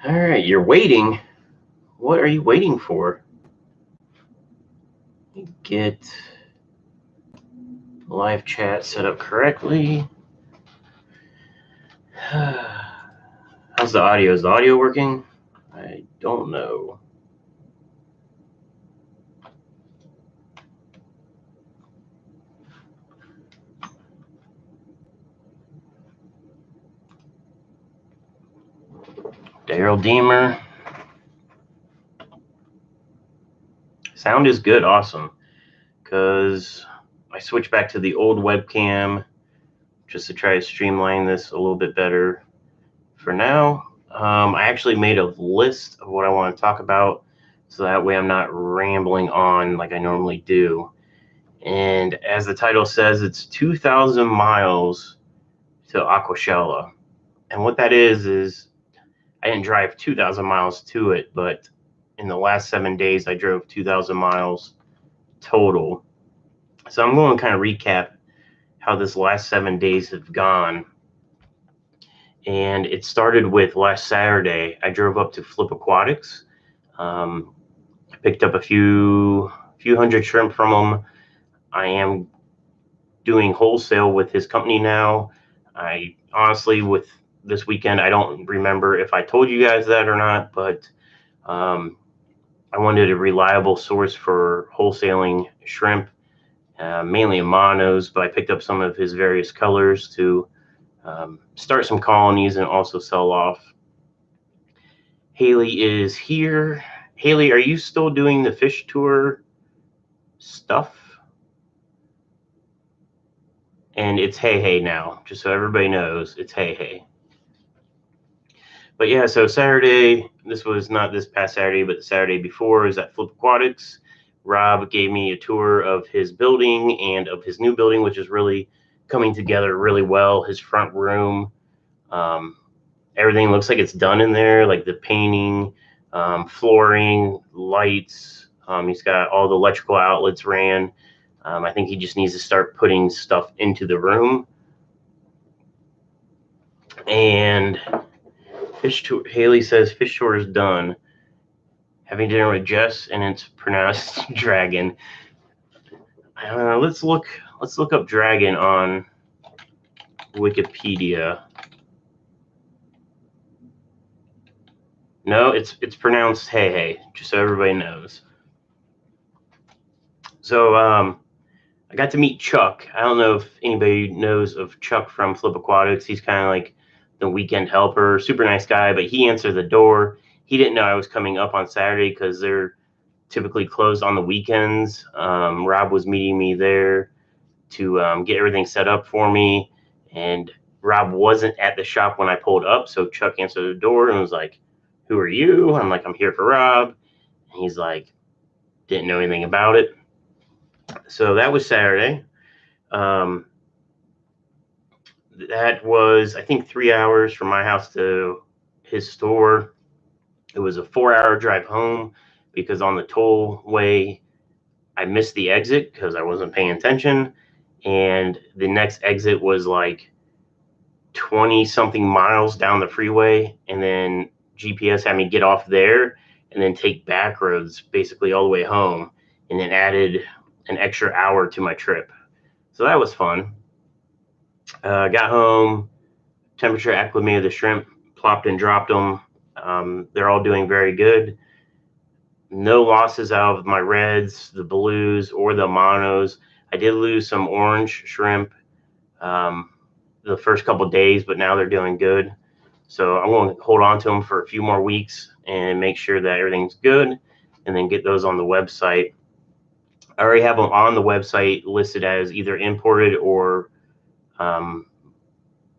All right, you're waiting. What are you waiting for? Get live chat set up correctly. How's the audio? Is the audio working? I don't know. Daryl Deemer. Sound is good, awesome. Because I switched back to the old webcam just to try to streamline this a little bit better. For now, I actually made a list of what I want to talk about, so that way I'm not rambling on like I normally do. And as the title says, it's 2,000 miles to Aquashella. And what that is I didn't drive 2,000 miles to it, but in the last 7 days, I drove 2,000 miles total. So I'm going to kind of recap how this last 7 days have gone. And it started with last Saturday. I drove up to LRB Aquatics. I picked up a few hundred shrimp from him. I am doing wholesale with his company now. I honestly, with this weekend, I don't remember if I told you guys that or not, but I wanted a reliable source for wholesaling shrimp, mainly in monos, but I picked up some of his various colors to start some colonies and also sell off. Haley is here. Haley, are you still doing the fish tour stuff? And it's hey now, just so everybody knows, it's hey. But yeah, so Saturday, this was not this past Saturday, but the Saturday before, is at LRB Aquatics. Rob gave me a tour of his building and of his new building, which is really coming together really well. His front room, everything looks like it's done in there, like the painting, flooring, lights. He's got all the electrical outlets ran. I think he just needs to start putting stuff into the room. And fish tour, Haley says fish tour is done. Having dinner with Jess, and it's pronounced dragon. Let's look up dragon on Wikipedia. No, it's pronounced hey, just so everybody knows. So I got to meet Chuck. I don't know if anybody knows of Chuck from LRB Aquatics. He's kind of like the weekend helper, super nice guy, but he answered the door. He didn't know I was coming up on Saturday because they're typically closed on the weekends. Rob was meeting me there to get everything set up for me, and Rob wasn't at the shop when I pulled up, so Chuck answered the door and was like, "Who are you?" I'm like, "I'm here for Rob." And he's like, didn't know anything about it. So that was Saturday. That was, I think, 3 hours from my house to his store. It was a 4-hour drive home because on the tollway, I missed the exit because I wasn't paying attention. And the next exit was like 20 something miles down the freeway. And then GPS had me get off there and then take back roads basically all the way home, and then added an extra hour to my trip. So that was fun. Got home, temperature acclimated the shrimp, plopped and dropped them. They're all doing very good. No losses out of my reds, the blues, or the monos. I did lose some orange shrimp the first couple of days, but now they're doing good. So I'm going to hold on to them for a few more weeks and make sure that everything's good, and then get those on the website. I already have them on the website listed as either imported or I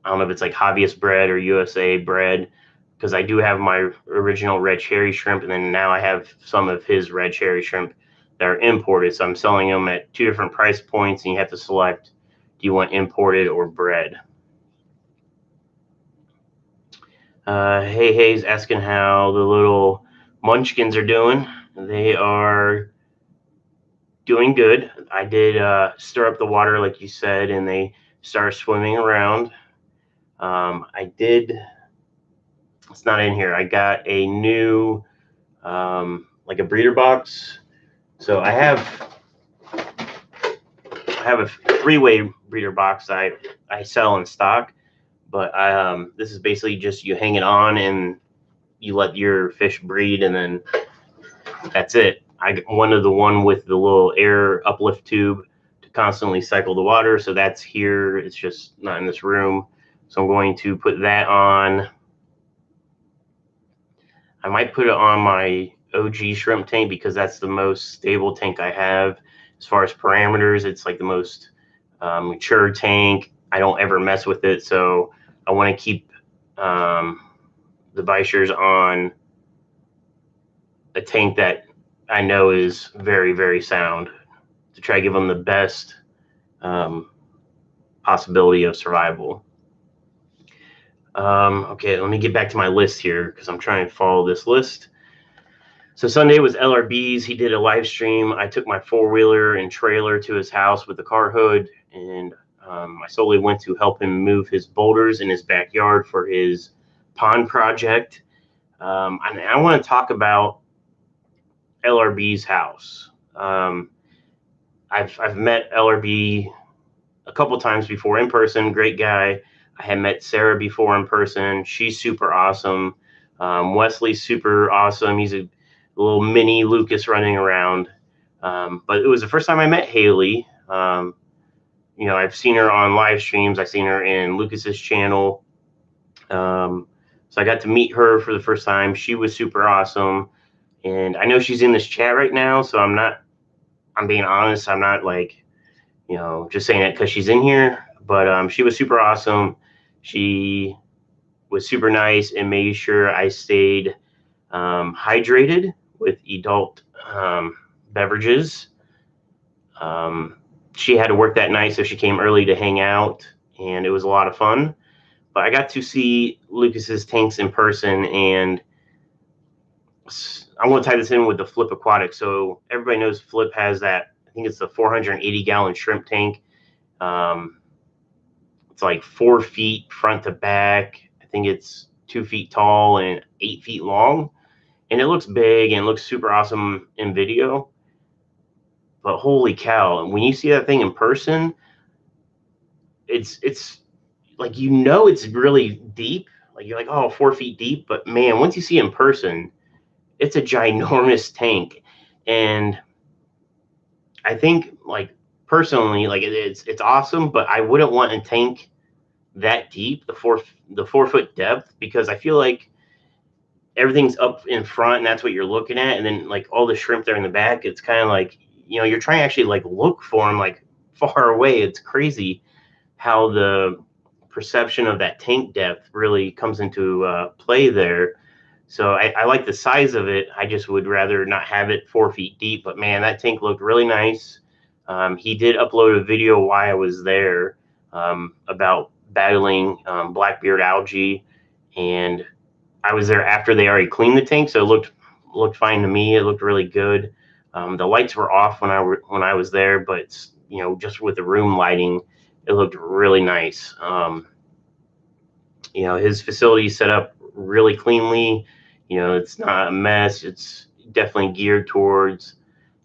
don't know if it's like hobbyist bred or USA bred, because I do have my original red cherry shrimp, and then now I have some of his red cherry shrimp that are imported. So I'm selling them at 2 different price points, and you have to select, do you want imported or bred? Hey's asking how the little munchkins are doing. They are doing good. I did stir up the water like you said, and they started swimming around. I did It's not in here. I got a new like a breeder box. So I have a 3-way breeder box I sell in stock, but this is basically just you hang it on and you let your fish breed, and then that's it. I wanted the one with the little air uplift tube to constantly cycle the water, so that's here. It's just not in this room. So I'm going to put that on. I might put it on my OG shrimp tank because that's the most stable tank I have. As far as parameters, it's like the most mature tank. I don't ever mess with it, so I want to keep the Vishers on a tank that I know is very, very sound to try to give them the best possibility of survival. Okay, let me get back to my list here because I'm trying to follow this list. So Sunday was LRB's. He did a live stream. I took my 4-wheeler and trailer to his house with the car hood, and I solely went to help him move his boulders in his backyard for his pond project. And I want to talk about LRB's house. I've met LRB a couple times before in person. Great guy. I had met Sarah before in person. She's super awesome. Wesley's super awesome. He's a little mini Lucas running around. But it was the first time I met Haley. You know, I've seen her on live streams. I've seen her in Lucas's channel. So I got to meet her for the first time. She was super awesome. And I know she's in this chat right now, so I'm being honest. I'm not like, you know, just saying it because she's in here. But she was super awesome. She was super nice and made sure I stayed hydrated with adult beverages. She had to work that night, so she came early to hang out, and it was a lot of fun. But I got to see Lucas's tanks in person, and I want to tie this in with the Flip Aquatics. So everybody knows Flip has that, I think it's the 480-gallon shrimp tank. It's like 4 feet front to back. I think it's 2 feet tall and 8 feet long. And it looks big and looks super awesome in video. But holy cow, when you see that thing in person, it's like, you know, it's really deep. Like, you're like, oh, 4 feet deep. But man, once you see it in person, it's a ginormous tank. And I think, like, personally, like, it's awesome, but I wouldn't want a tank that deep, the 4 foot depth, because I feel like everything's up in front and that's what you're looking at, and then like all the shrimp there in the back, it's kind of like, you know, you're trying to actually like look for them like far away. It's crazy how the perception of that tank depth really comes into play there. So I like the size of it. I just would rather not have it 4 feet deep. But man, that tank looked really nice. He did upload a video while I was there about battling blackbeard algae, and I was there after they already cleaned the tank, so it looked fine to me. It looked really good. The lights were off when I was there, but you know, just with the room lighting, it looked really nice. You know, his facility is set up really cleanly. You know, it's not a mess. It's definitely geared towards,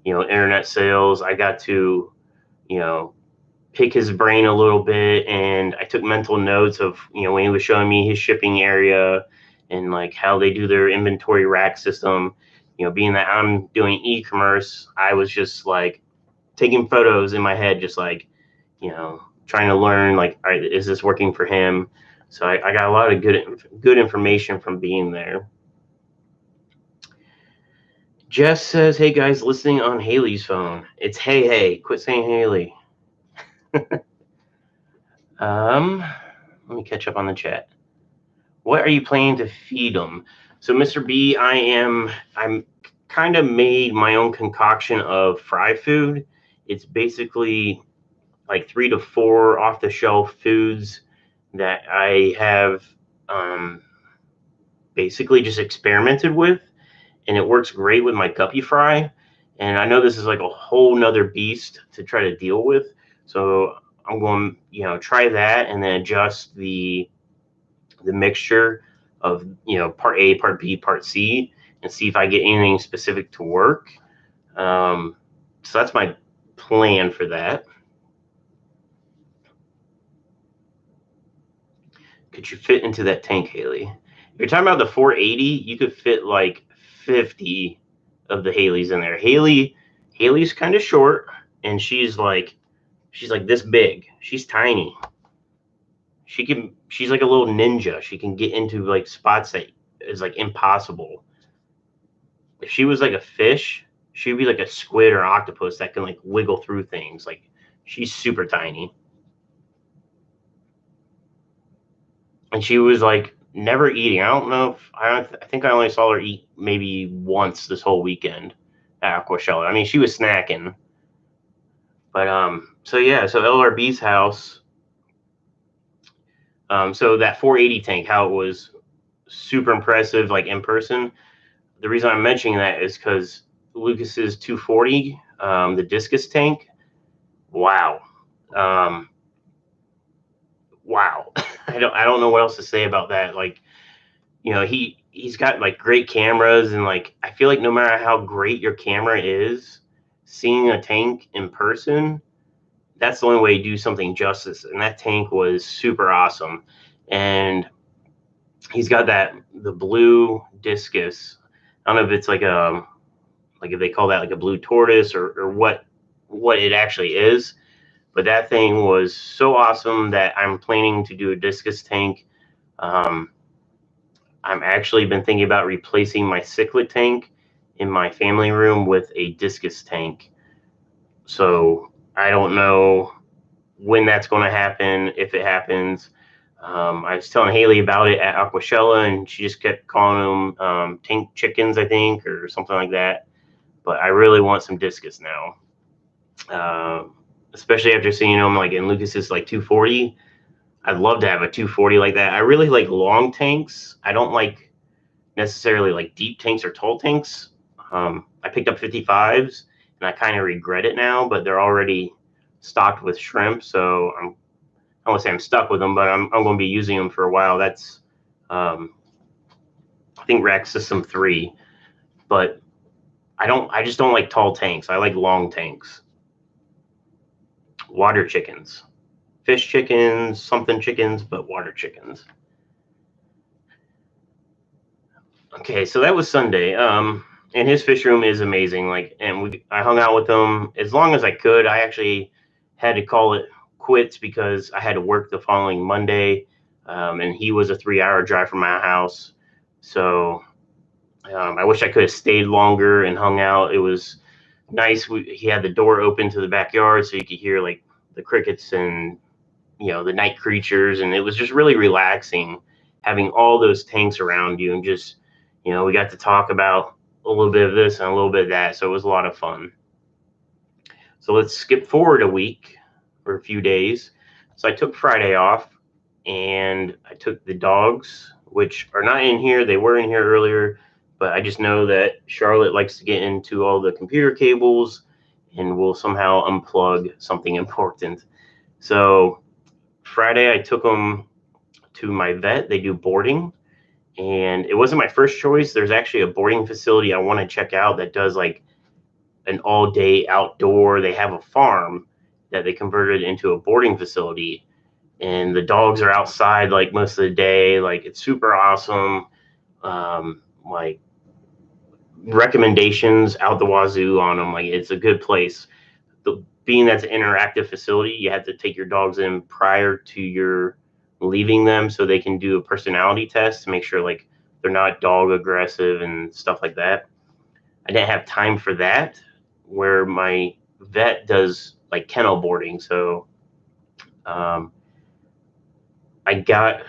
you know, internet sales. I got to, you know, pick his brain a little bit, and I took mental notes of, you know, when he was showing me his shipping area and like how they do their inventory rack system. You know, being that I'm doing e-commerce, I was just like taking photos in my head, just like, you know, trying to learn, like, all right, is this working for him? So I got a lot of good information from being there. Jess says, hey guys, listening on Haley's phone. It's hey, quit saying Haley. Let me catch up on the chat. What are you planning to feed them? So Mr. B, I'm kind of made my own concoction of fry food. It's basically like 3 to 4 off the shelf foods that I have basically just experimented with, and it works great with my guppy fry. And I know this is like a whole nother beast to try to deal with, so I'm going, you know, try that and then adjust the mixture of, part A, part B, part C, and see if I get anything specific to work. So that's my plan for that. Could you fit into that tank, Haley? If you're talking about the 480, you could fit like 50 of the Haleys in there. Haley's kind of short, and she's like this big. She's tiny. She's like a little ninja. She can get into like spots that is like impossible. If she was like a fish, she'd be like a squid or octopus that can like wiggle through things. Like, she's super tiny. And she was like never eating. I don't know if I think I only saw her eat maybe once this whole weekend at Aquashella. I mean, she was snacking. But so yeah, so LRB's house. So that 480 tank, how it was super impressive, like in person. The reason I'm mentioning that is because Lucas's 240, the discus tank. Wow. Wow. I don't know what else to say about that. Like, he's got like great cameras, and like I feel like no matter how great your camera is, seeing a tank in person, that's the only way to do something justice. And that tank was super awesome. And he's got the blue discus. I don't know if it's like if they call that like a blue tortoise or what it actually is, but that thing was so awesome that I'm planning to do a discus tank. I'm actually been thinking about replacing my cichlid tank in my family room with a discus tank. So I don't know when that's going to happen, if it happens. I was telling Haley about it at Aquashella, and she just kept calling them tank chickens, I think, or something like that. But I really want some discus now, especially after seeing them like in Lucas's like 240. I'd love to have a 240 like that. I really like long tanks. I don't like necessarily like deep tanks or tall tanks. I picked up 55s, and I kind of regret it now, but they're already stocked with shrimp, so I don't want to say I'm stuck with them, but I'm going to be using them for a while. That's I think rack system 3, but I just don't like tall tanks. I like long tanks. Water chickens, fish chickens, something chickens, but water chickens. Okay, so that was Sunday. And his fish room is amazing. Like, and I hung out with him as long as I could. I actually had to call it quits because I had to work the following Monday, and he was a 3-hour drive from my house. So I wish I could have stayed longer and hung out. It was nice. He had the door open to the backyard, so you could hear like the crickets and the night creatures, and it was just really relaxing having all those tanks around you, and just we got to talk about a little bit of this and a little bit of that, so it was a lot of fun. So let's skip forward a week or a few days. So I took Friday off, and I took the dogs, which are not in here. They were in here earlier, but I just know that Charlotte likes to get into all the computer cables and will somehow unplug something important. So Friday, I took them to my vet. They do boarding, and it wasn't my first choice. There's actually a boarding facility I want to check out that does like an all-day outdoor. They have a farm that they converted into a boarding facility, and the dogs are outside like most of the day. Like, it's super awesome. Like, recommendations out the wazoo on them. Like, it's a good place. Being that's an interactive facility, you have to take your dogs in prior to your leaving them so they can do a personality test to make sure like they're not dog aggressive and stuff like that. I didn't have time for that, where my vet does like kennel boarding. So I got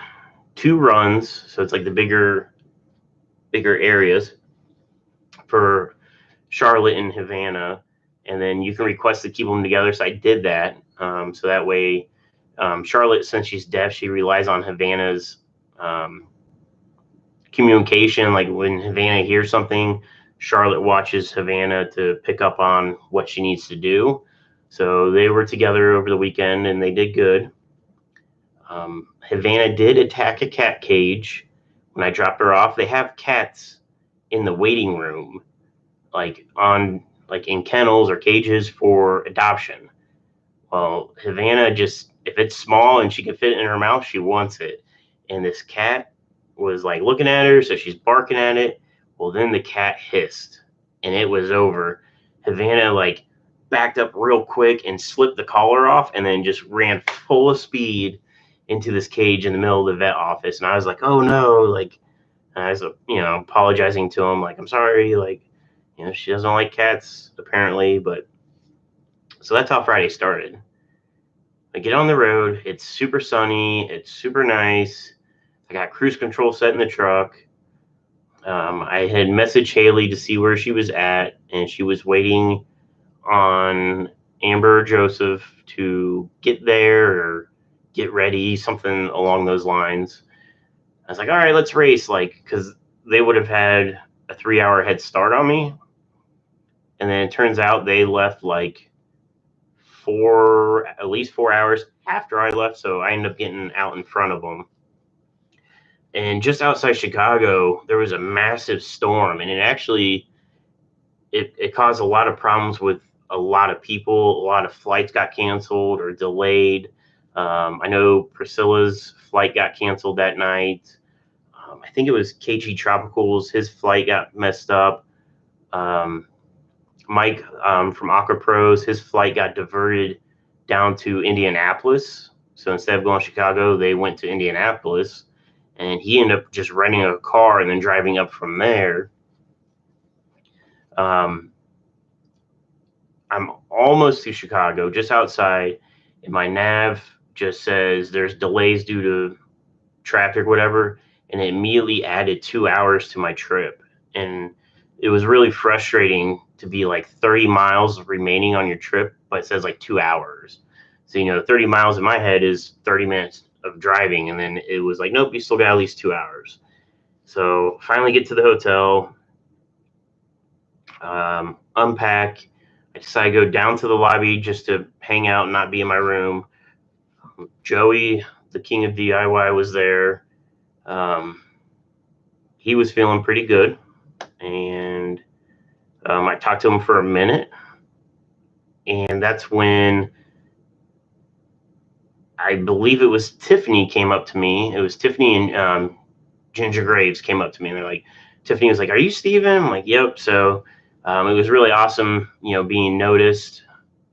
2 runs, so it's like the bigger areas for Charlotte and Havana, and then you can request to keep them together. So I did that. So that way, Charlotte, since she's deaf, she relies on Havana's communication. Like, when Havana hears something, Charlotte watches Havana to pick up on what she needs to do. So they were together over the weekend, and they did good. Havana did attack a cat cage when I dropped her off, they have cats in the waiting room, like in kennels or cages for adoption. Well, Havana just, if it's small and she can fit it in her mouth, she wants it. And this cat was like looking at her, so she's barking at it. Well, then the cat hissed, and it was over. Havana like backed up real quick and slipped the collar off, and then just ran full of speed into this cage in the middle of the vet office. And I was like, oh no, like, I was, apologizing to him, like, I'm sorry, like, she doesn't like cats apparently. But so that's how Friday started. I get on the road. It's super sunny. It's super nice. I got cruise control set in the truck. I had messaged Haley to see where she was at, and she was waiting on Amber or Joseph to get there or get ready, something along those lines. I was like, all right, let's race, like, because they would have had a 3-hour head start on me. And then it turns out they left like at least 4 hours after I left, so I ended up getting out in front of them. And just outside Chicago, there was a massive storm, and it caused a lot of problems with a lot of people. A lot of flights got canceled or delayed. I know Priscilla's flight got canceled that night. I think it was KG Tropicals, his flight got messed up. Mike from Aqua Pros, his flight got diverted down to Indianapolis. So instead of going to Chicago, they went to Indianapolis, and he ended up just renting a car and then driving up from there. I'm almost to Chicago, just outside, and my nav just says there's delays due to traffic, whatever, and it immediately added 2 hours to my trip. And it was really frustrating to be like 30 miles remaining on your trip, but it says like 2 hours. So, 30 miles in my head is 30 minutes of driving. And then it was like, nope, you still got at least 2 hours. So finally get to the hotel, unpack. I decided to go down to the lobby just to hang out and not be in my room. Joey, the king of DIY, was there. He was feeling pretty good. And I talked to him for a minute. And that's when I believe it was Tiffany came up to me. It was Tiffany and Ginger Graves came up to me. And they're like, Tiffany was like, "Are you Steven?" I'm like, "Yep." So it was really awesome, being noticed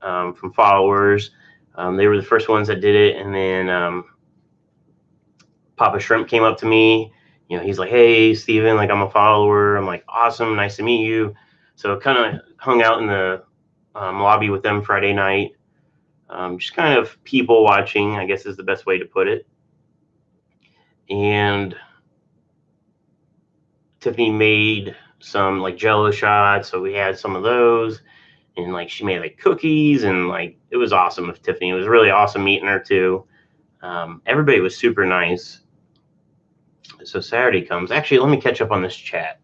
from followers. They were the first ones that did it. And then Papa Shrimp came up to me. He's like, "Hey, Steven, like, I'm a follower." I'm like, "Awesome. Nice to meet you." So kind of hung out in the lobby with them Friday night. Just kind of people watching, I guess is the best way to put it. And Tiffany made some like Jello shots, so we had some of those. And like she made like cookies, and like it was awesome with Tiffany. It was really awesome meeting her too. Everybody was super nice. So Saturday comes. Actually, let me catch up on this chat.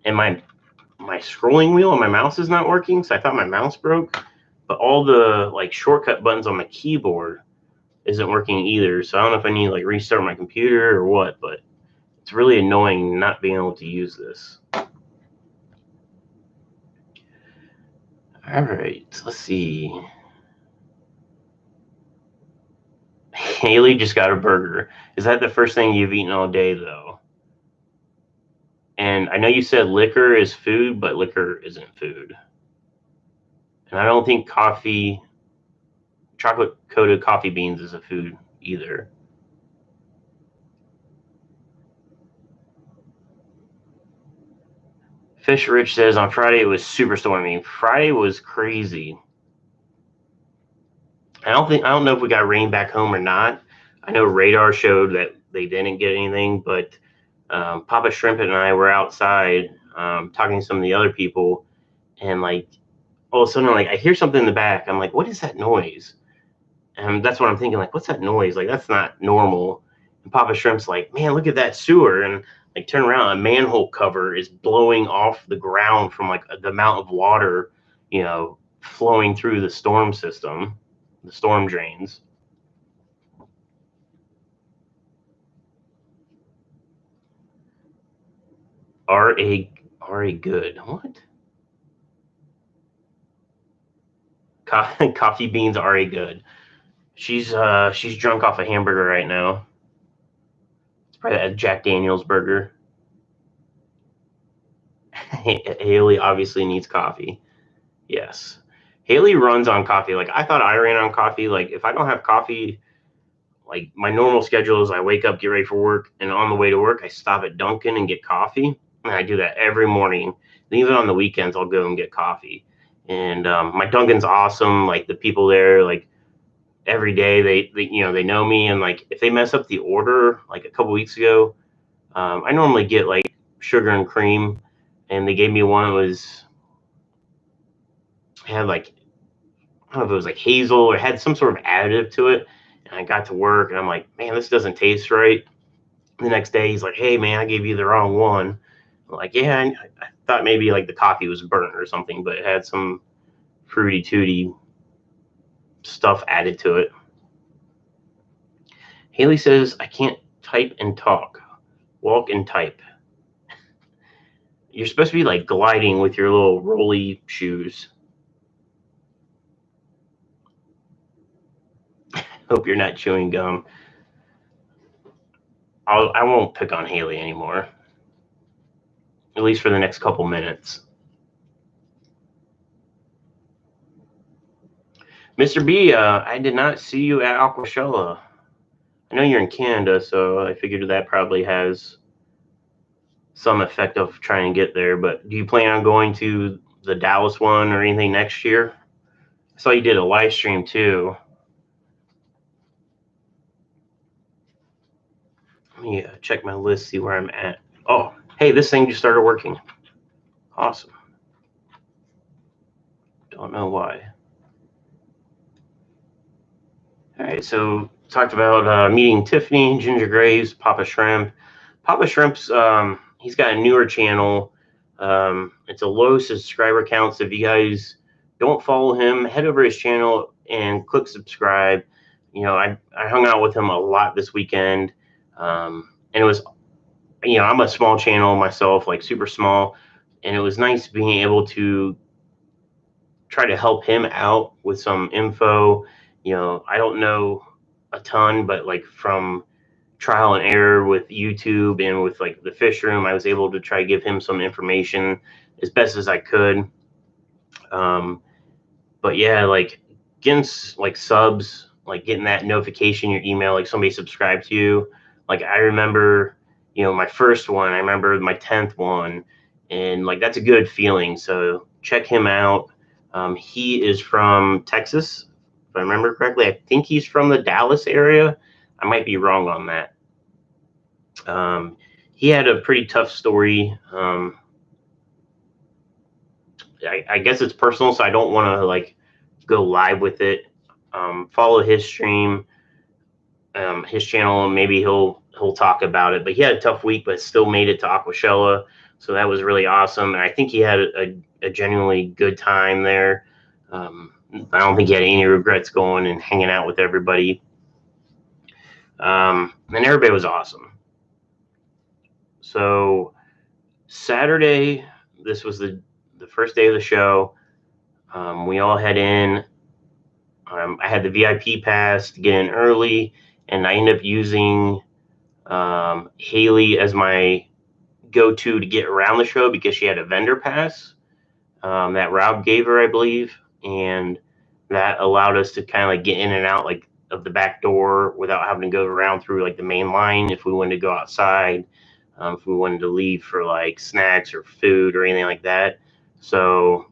And my scrolling wheel on my mouse is not working, so I thought my mouse broke. But all the like shortcut buttons on my keyboard isn't working either. So I don't know if I need to like restart my computer or what, but it's really annoying not being able to use this. All right, let's see. Haley just got a burger. Is that the first thing you've eaten all day, though? And I know you said liquor is food, but liquor isn't food. And I don't think chocolate-coated coffee beans is a food either. Fish Rich says on Friday it was super stormy. Friday was crazy. I don't know if we got rain back home or not. I know radar showed that they didn't get anything, but Papa Shrimp and I were outside talking to some of the other people, and like all of a sudden, like I hear something in the back. I'm like, what is that noise? And that's what I'm thinking, like, what's that noise? Like, that's not normal. And Papa Shrimp's like, man, look at that sewer. And like turn around, a manhole cover is blowing off the ground from like the amount of water, flowing through the storm system, the storm drains. R.A. Good. What? Coffee beans R.A. Good. She's drunk off a hamburger right now. It's probably a Jack Daniel's burger. Haley obviously needs coffee. Yes. Haley runs on coffee. Like, I thought I ran on coffee. Like, if I don't have coffee, like, my normal schedule is I wake up, get ready for work, and on the way to work, I stop at Dunkin' and get coffee. And I do that every morning. And even on the weekends, I'll go and get coffee. And my Dunkin's awesome. Like, the people there, like, every day they know me. And, like, if they mess up the order, like a couple weeks ago, I normally get, like, sugar and cream. And they gave me one that had, like, I don't know if it was like hazel or had some sort of additive to it. And I got to work and I'm like, man, this doesn't taste right. The next day he's like, hey man, I gave you the wrong one. I'm like, yeah, I thought maybe like the coffee was burnt or something, but it had some fruity tooty stuff added to it. Haley says, I can't type and talk. Walk and type. You're supposed to be like gliding with your little rolly shoes. Hope you're not chewing gum. I won't pick on Haley anymore. At least for the next couple minutes. Mr. B, I did not see you at Aquashella. I know you're in Canada, so I figured that probably has some effect of trying to get there. But do you plan on going to the Dallas one or anything next year? I saw you did a live stream too. Let me check my list, see where I'm at. Oh, hey, this thing just started working. Awesome. Don't know why. All right, so talked about meeting Tiffany, Ginger Graves, Papa Shrimp. Papa Shrimp's he's got a newer channel. It's a low subscriber count, so if you guys don't follow him, head over his channel and click subscribe. You know, I hung out with him a lot this weekend, and it was, you know, I'm a small channel myself, like super small, and it was nice being able to try to help him out with some info. You know, I don't know a ton, but like from trial and error with YouTube and with like the fish room, I was able to try to give him some information as best as I could. But yeah, like getting like subs, like getting that notification in your email, like somebody subscribed to you. Like I remember, you know, my first one, I remember my 10th one, and like that's a good feeling. So check him out. He is from Texas, if I remember correctly. I think he's from the Dallas area. I might be wrong on that. He had a pretty tough story. I guess it's personal, so I don't want to like go live with it. Follow his stream, his channel, and maybe he'll talk about it. But he had a tough week, but still made it to Aquashella, so that was really awesome. And I think he had a genuinely good time there. I don't think he had any regrets going and hanging out with everybody. And everybody was awesome. So Saturday, this was the first day of the show. We all head in. I had the VIP pass to get in early, and I ended up using Haley as my go-to to get around the show because she had a vendor pass that Rob gave her, I believe, and that allowed us to kind of like get in and out like of the back door without having to go around through like the main line if we wanted to go outside, if we wanted to leave for like snacks or food or anything like that. So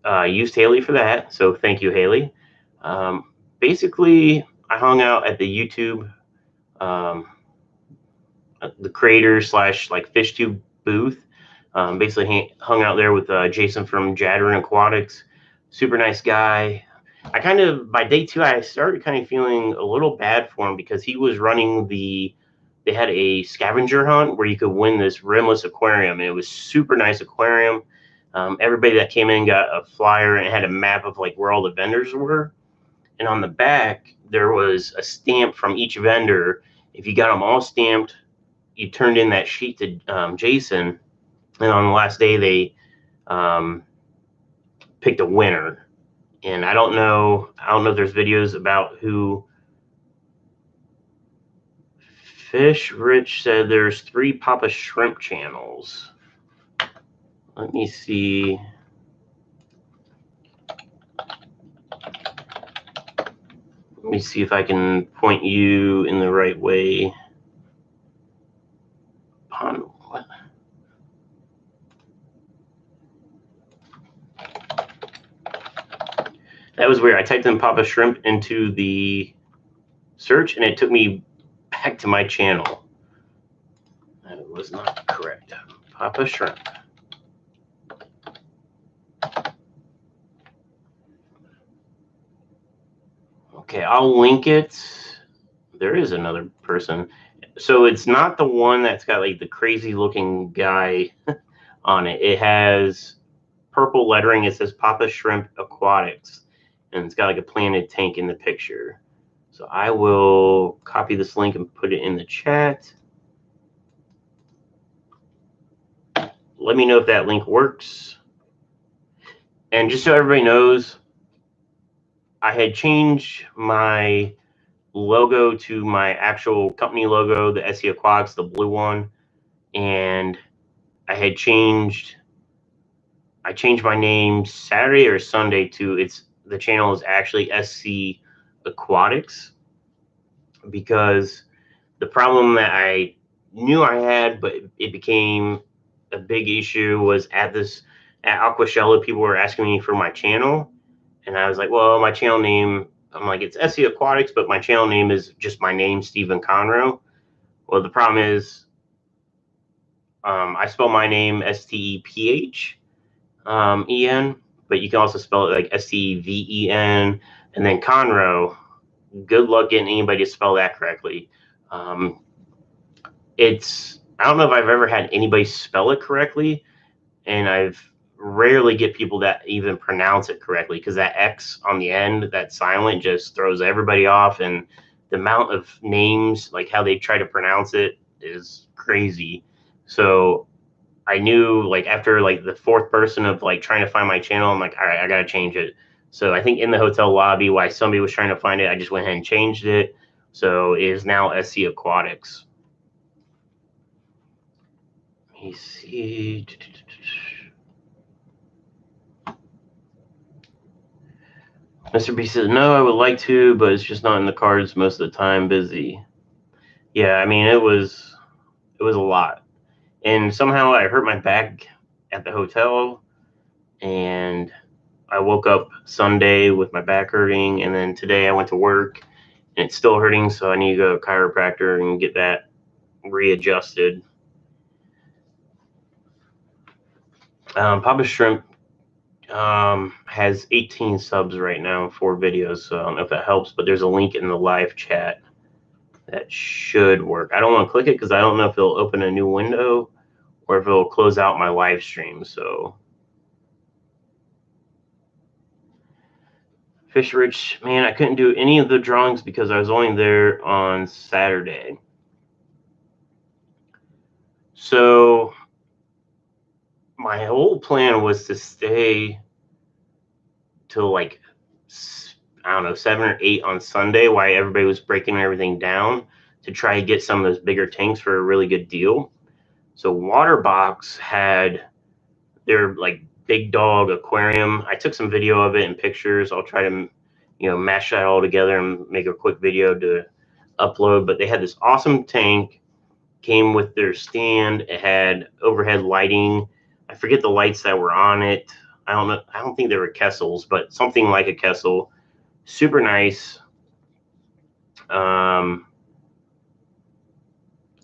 I used Haley for that. So thank you, Haley. Basically, I hung out at the YouTube, the creator slash like fish tube booth. Basically hung out there with Jason from LRB Aquatics. Super nice guy. I kind of, by day 2, I started kind of feeling a little bad for him because he was running they had a scavenger hunt where you could win this rimless aquarium. And it was super nice aquarium. Everybody that came in got a flyer and it had a map of like where all the vendors were. And on the back, there was a stamp from each vendor. If you got them all stamped, you turned in that sheet to Jason, and on the last day they picked a winner. And I don't know if there's videos about who. Fish Rich said there's 3 Papa Shrimp channels. Let me see. Let me see if I can point you in the right way. What? That was weird. I typed in Papa Shrimp into the search, and it took me back to my channel. That was not correct. Papa Shrimp. Okay, I'll link it. There is another person. So it's not the one that's got like the crazy looking guy on it. It has purple lettering. It says Papa Shrimp Aquatics, and it's got like a planted tank in the picture. So I will copy this link and put it in the chat. Let me know if that link works. And just so everybody knows, I had changed my logo to my actual company logo, the LRB Aquatics, the blue one, and I changed my name Saturday or Sunday to the channel is actually LRB Aquatics, because the problem that I knew I had, but it became a big issue, was at Aquashella, people were asking me for my channel, and I was like, well, my channel name, I'm like, it's LRB Aquatics, but my channel name is just my name, Stephen Conroe. Well, the problem is, I spell my name Stephen, but you can also spell it like Steven, and then Conroe. Good luck getting anybody to spell that correctly. I don't know if I've ever had anybody spell it correctly, and I've rarely get people that even pronounce it correctly, because that X on the end, that silent, just throws everybody off, and the amount of names, like how they try to pronounce it, is crazy. So I knew, like, after like the 4th person of like trying to find my channel, I'm like, all right, I gotta change it. So I think in the hotel lobby, while somebody was trying to find it, I just went ahead and changed it. So it is now LRB Aquatics. Let me see. Mr. B says, no, I would like to, but it's just not in the cards most of the time, busy. Yeah, I mean, it was a lot. And somehow I hurt my back at the hotel, and I woke up Sunday with my back hurting, and then today I went to work and it's still hurting, so I need to go to a chiropractor and get that readjusted. Papa Shrimp has 18 subs right now, 4 videos, so I don't know if that helps, but there's a link in the live chat that should work. I don't want to click it because I don't know if it'll open a new window or if it'll close out my live stream. So Fish Rich, man, I couldn't do any of the drawings because I was only there on Saturday. So my whole plan was to stay till like, I don't know, 7 or 8 on Sunday while everybody was breaking everything down, to try to get some of those bigger tanks for a really good deal. So Waterbox had their like big dog aquarium. I took some video of it and pictures. I'll try to, mash that all together and make a quick video to upload. But they had this awesome tank, came with their stand. It had overhead lighting. I forget the lights that were on it. I don't know. I don't think they were Kessels, but something like a Kessel. Super nice.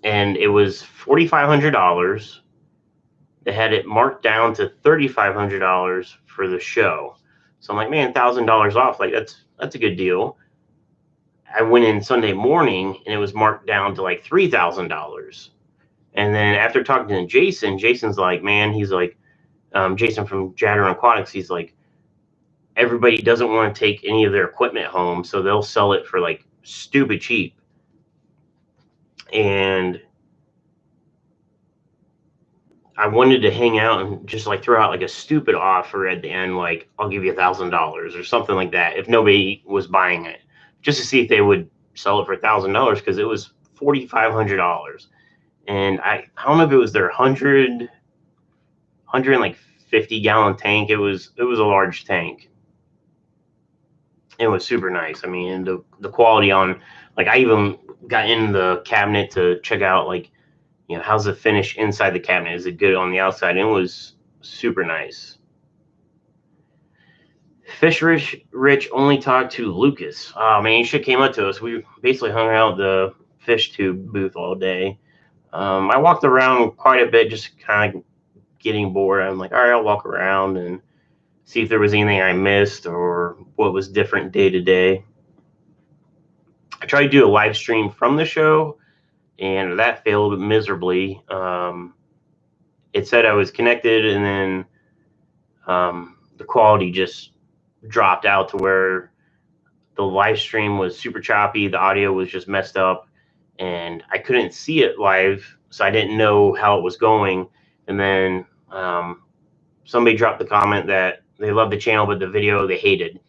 And it was $4,500. They had it marked down to $3,500 for the show. So I'm like, man, $1,000 off. Like, that's a good deal. I went in Sunday morning and it was marked down to like $3,000. And then after talking to Jason, Jason's like, man, he's like, Jason from LRB Aquatics, he's like, everybody doesn't want to take any of their equipment home, so they'll sell it for like stupid cheap. And I wanted to hang out and just like throw out like a stupid offer at the end, like I'll give you $1,000 or something like that if nobody was buying it, just to see if they would sell it for $1,000 because it was $4,500. And I don't know if it was their 150-gallon tank. It was a large tank. It was super nice. I mean, the quality on, like, I even got in the cabinet to check out, like, you know, how's the finish inside the cabinet? Is it good on the outside? And it was super nice. Fish Rich only talked to Lucas. Oh man, he should came up to us. We basically hung out the fish tube booth all day. I walked around quite a bit, just kind of getting bored. I'm like, all right, I'll walk around and see if there was anything I missed or what was different day to day. I tried to do a live stream from the show, and that failed miserably. It said I was connected, and then the quality just dropped out to where the live stream was super choppy. The audio was just messed up, and I couldn't see it live, so I didn't know how it was going. And then somebody dropped the comment that they loved the channel, but the video they hated.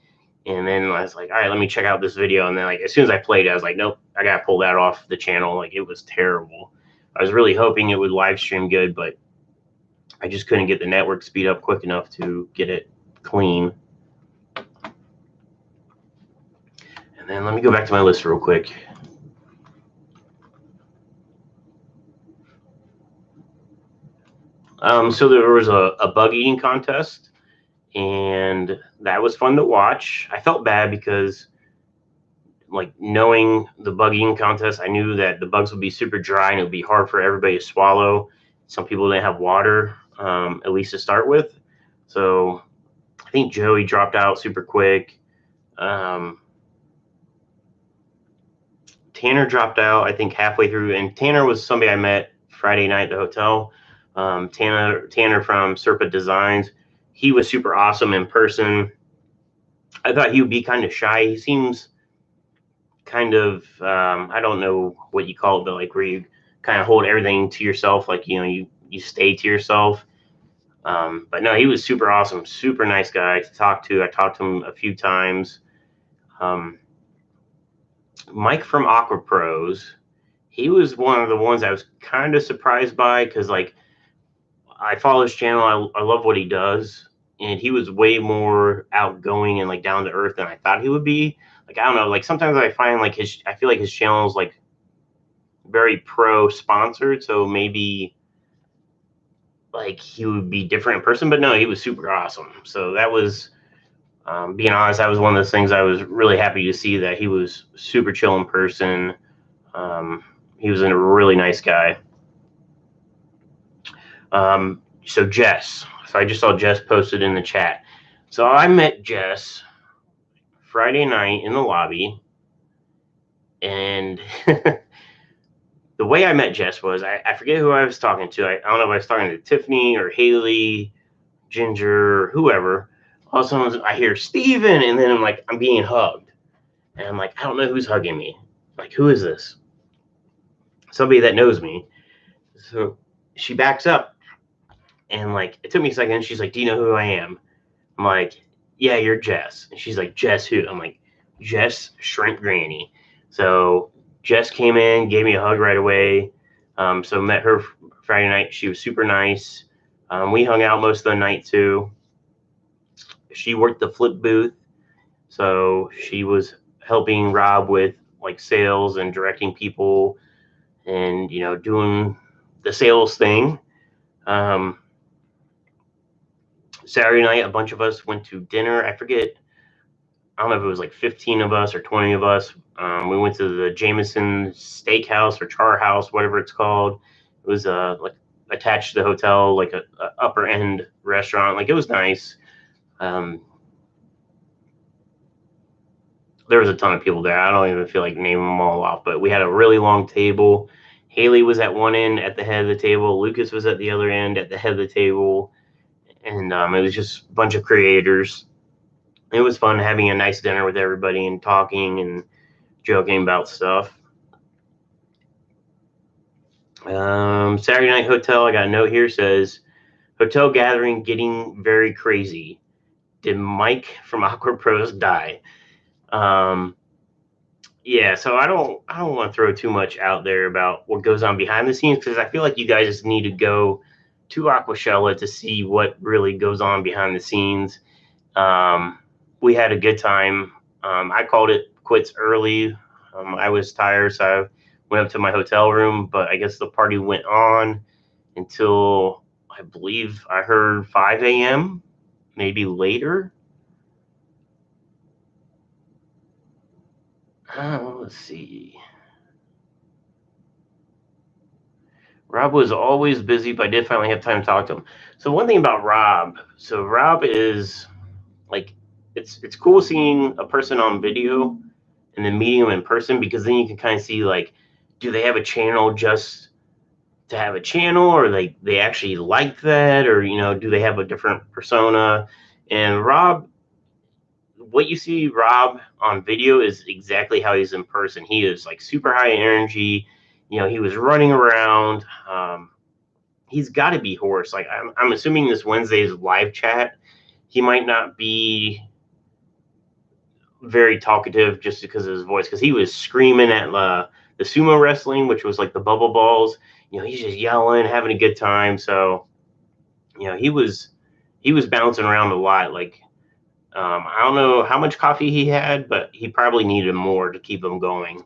And then I was like, all right, let me check out this video. And then, like, as soon as I played it, I was like, nope, I gotta pull that off the channel. Like, it was terrible. I was really hoping it would live stream good, but I just couldn't get the network speed up quick enough to get it clean. And then let me go back to my list real quick. So there was a bug eating contest, and that was fun to watch. I felt bad because, like, knowing the bug eating contest, I knew that the bugs would be super dry and it would be hard for everybody to swallow. Some people didn't have water, at least to start with. So I think Joey dropped out super quick. Tanner dropped out, I think, halfway through, and Tanner was somebody I met Friday night at the hotel. Tanner from Serpa Designs. He was super awesome in person. I thought he would be kind of shy. He seems kind of, I don't know what you call it, but like where you kind of hold everything to yourself, like, you know, you stay to yourself. But no, he was super awesome, super nice guy to talk to. I talked to him a few times. Mike from Aqua Pros, he was one of the ones I was kind of surprised by because, like, I follow his channel. I love what he does, and he was way more outgoing and like down to earth than I thought he would be. Like, I don't know, like sometimes I find like I feel like his channel is like very pro sponsored, so maybe like he would be different in person, but no, he was super awesome. So that was, being honest, that was one of those things I was really happy to see, that he was super chill in person. He was a really nice guy. So Jess, so I just saw Jess posted in the chat. So I met Jess Friday night in the lobby, and the way I met Jess was, I forget who I was talking to. I don't know if I was talking to Tiffany or Haley, Ginger, or whoever. All of a sudden I hear Steven, and then I'm being hugged. And I'm like, I don't know who's hugging me. Like, who is this? Somebody that knows me. So she backs up, and like, it took me a second. She's like, do you know who I am? I'm like, yeah, you're Jess. And she's like, Jess who? I'm like, Jess Shrimp Granny. So Jess came in, gave me a hug right away. So met her Friday night. She was super nice. We hung out most of the night too. She worked the flip booth, so she was helping Rob with like sales and directing people, and, you know, doing the sales thing. Saturday night, a bunch of us went to dinner. I forget, I don't know if it was like 15 of us or 20 of us. We went to the Jameson Steakhouse or Char House, whatever it's called. It was like attached to the hotel, like a upper end restaurant. Like, it was nice. There was a ton of people there. I don't even feel like naming them all off, but we had a really long table. Haley was at one end at the head of the table. Lucas was at the other end at the head of the table. And it was just a bunch of creators. It was fun having a nice dinner with everybody and talking and joking about stuff. Saturday Night Hotel, I got a note here, says, Hotel gathering getting very crazy. Did Mike from Aqua Pros die? Yeah, so I don't want to throw too much out there about what goes on behind the scenes, because I feel like you guys just need to go to Aquashella to see what really goes on behind the scenes. Um, we had a good time. I called it quits early. I was tired, so I went up to my hotel room, but I guess the party went on until I believe I heard 5 a.m., maybe later. Let's see. Rob was always busy, but I did finally have time to talk to him. So one thing about Rob, so Rob is like, it's cool seeing a person on video and then meeting them in person, because then you can kind of see, like, do they have a channel just to have a channel, or they actually like that, or do they have a different persona? And Rob, what you see Rob on video is exactly how he's in person. He is like super high energy. He was running around. He's got to be hoarse. Like, I'm assuming this Wednesday's live chat, he might not be very talkative just because of his voice, because he was screaming at the sumo wrestling, which was like the bubble balls. He's just yelling, having a good time. So he was bouncing around a lot. Like, I don't know how much coffee he had, but he probably needed more to keep him going.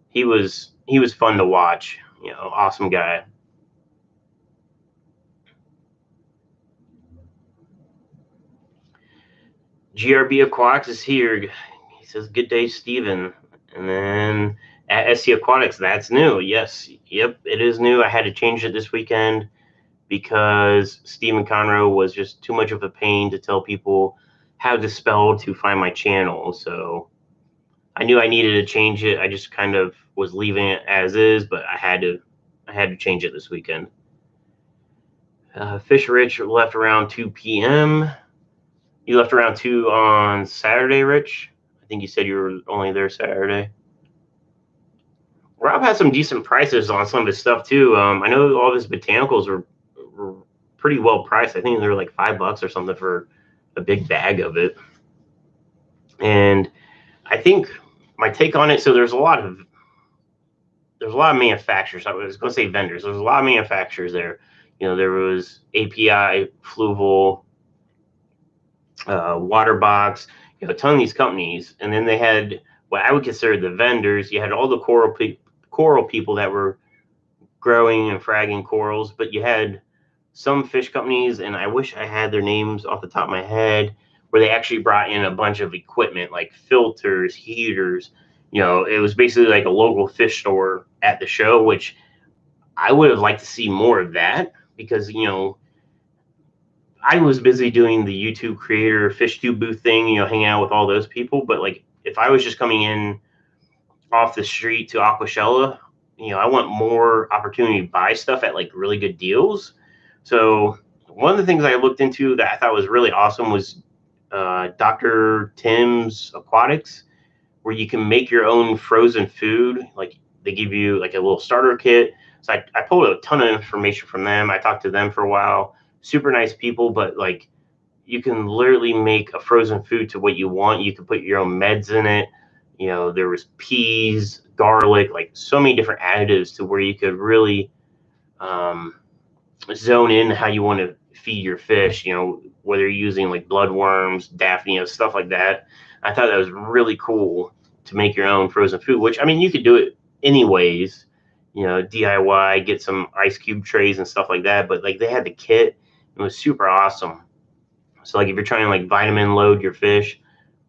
He was fun to watch. Awesome guy. GRB Aquatics is here. He says, "Good day, Steven." And then at SC Aquatics, that's new. Yes, yep, it is new. I had to change it this weekend because Stephen Conroe was just too much of a pain to tell people how to spell to find my channel. So I knew I needed to change it. I just kind of was leaving it as is, but I had to change it this weekend. Fish Rich left around 2 p.m. You left around 2 on Saturday, Rich? I think you said you were only there Saturday. Rob had some decent prices on some of his stuff too. I know all of his botanicals were pretty well priced. I think they were like $5 or something for a big bag of it. And I think my take on it, so there's a lot of manufacturers. I was going to say vendors. There's a lot of manufacturers there. There was API, Fluval, Waterbox, a ton of these companies, and then they had what I would consider the vendors. You had all the coral people that were growing and fragging corals, but you had some fish companies, and I wish I had their names off the top of my head, where they actually brought in a bunch of equipment like filters, heaters. It was basically like a local fish store at the show, which I would have liked to see more of that, because I was busy doing the YouTube creator fish tube booth thing, hanging out with all those people. But like, if I was just coming in off the street to Aquashella, I want more opportunity to buy stuff at like really good deals. So one of the things I looked into that I thought was really awesome was Dr. Tim's Aquatics, where you can make your own frozen food. Like, they give you like a little starter kit. So I pulled a ton of information from them. I talked to them for a while. Super nice people, but like, you can literally make a frozen food to what you want. You can put your own meds in it. There was peas, garlic, like so many different additives to where you could really zone in how you want to feed your fish, whether you're using like bloodworms, daphnia, stuff like that. I thought that was really cool to make your own frozen food, which, I mean, you could do it anyways, DIY, get some ice cube trays and stuff like that. But like, they had the kit. It was super awesome. So like, if you're trying to like vitamin load your fish,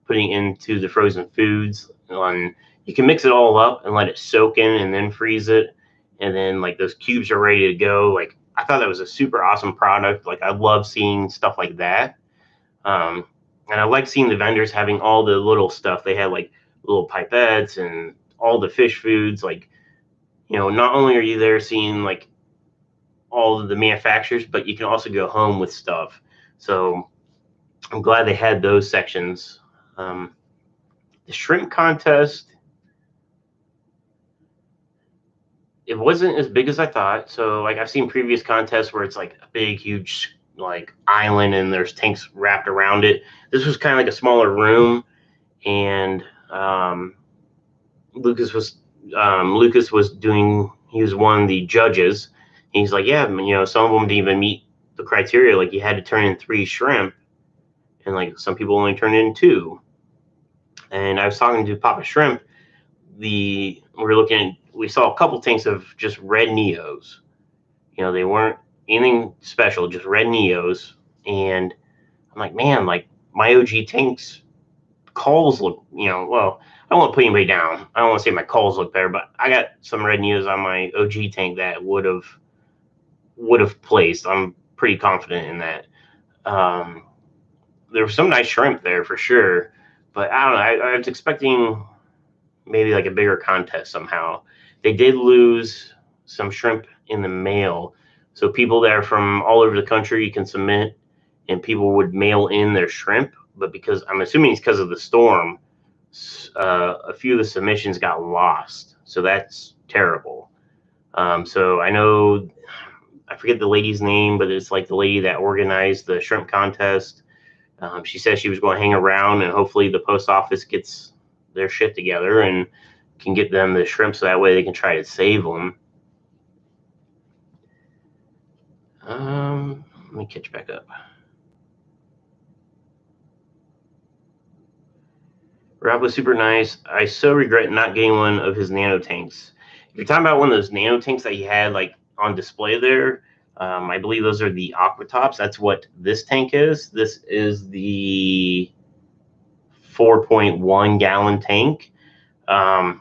putting into the frozen foods, you can mix it all up and let it soak in and then freeze it. And then like, those cubes are ready to go. Like, I thought that was a super awesome product. Like, I love seeing stuff like that. And I like seeing the vendors having all the little stuff. They had like little pipettes and all the fish foods. Like, not only are you there seeing like all of the manufacturers, but you can also go home with stuff. So I'm glad they had those sections. The shrimp contest, it wasn't as big as I thought. So like, I've seen previous contests where it's like a big, huge like island, and there's tanks wrapped around it. This was kind of like a smaller room, and Lucas was doing. He was one of the judges. He's like, yeah, some of them didn't even meet the criteria. Like you had to turn in 3 shrimp, and like some people only turned in 2. And I was talking to Papa Shrimp. We saw a couple tanks of just red Neos. They weren't anything special, just red Neos. And I'm like, man, like my OG tanks calls look, well, I don't want to put anybody down. I don't want to say my calls look better, but I got some red Neos on my OG tank that would have placed. I'm pretty confident in that. There was some nice shrimp there for sure, but I don't know. I was expecting maybe like a bigger contest somehow. They did lose some shrimp in the mail, so people that are from all over the country can submit, and people would mail in their shrimp. But because I'm assuming it's because of the storm, a few of the submissions got lost, so that's terrible. So I know, I forget the lady's name, but it's like the lady that organized the shrimp contest. She said she was going to hang around, and hopefully the post office gets their shit together and can get them the shrimp, so that way they can try to save them. Let me catch back up. Rob was super nice. I so regret not getting one of his nano tanks. If you're talking about one of those nano tanks that he had like on display there, I believe those are the Aquatops. That's what this tank is. This is the 4.1 gallon tank. I